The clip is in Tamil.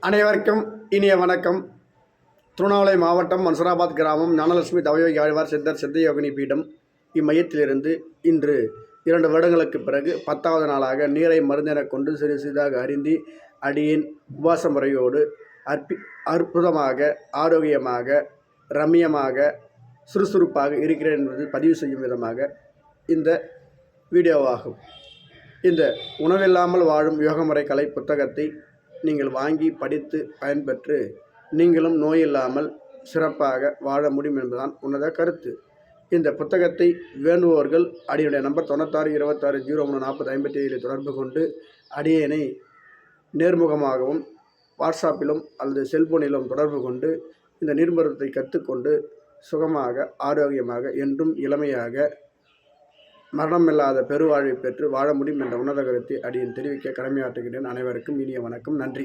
அனைவருக்கும் இனிய வணக்கம். திருவண்ணாமலை மாவட்டம் மன்சூராபாத் கிராமம் ஞானலட்சுமி தவயோகி ஆழ்வார் சித்தர் சித்தயோகினி பீடம் இம்மையத்திலிருந்து இன்று 2 வருடங்களுக்கு பிறகு 10வது நாளாக நீரை மருந்தென கொண்டு சிறு சிறிதாக அருந்தி அடியேன் உபவாச முறையோடு அற்புதமாக, ஆரோக்கியமாக, ரம்மியமாக, சுறுசுறுப்பாக இருக்கிறேன் என்பது பதிவு செய்யும் விதமாக இந்த வீடியோவாகும். இந்த உணவில்லாமல் வாழும் யோகமுறை கலை புத்தகத்தை நீங்கள் வாங்கி படித்து பயன்பெற்று நீங்களும் நோயில்லாமல் சிறப்பாக வாழ முடியும் என்பதுதான் உன்னத கருத்து. இந்த புத்தகத்தை வேண்டுபவர்கள் அடியுடைய நம்பர் 96 26 03 40 57 தொடர்பு கொண்டு அடியேனை நேர்முகமாகவும் வாட்ஸ்அப்பிலும் அல்லது செல்போனிலும் தொடர்பு கொண்டு இந்த நீர்மருத்துவத்தை கற்றுக்கொண்டு சுகமாக, ஆரோக்கியமாக, என்றும் இளமையாக, மரணமில்லாத பெருவாழ்வை பெற்று வாழ முடியும் என்ற உன்னத கருத்தை அடியேன் தெரிவிக்க கடமையாற்றுகிறேன். அனைவருக்கும் இனிய வணக்கம். நன்றி.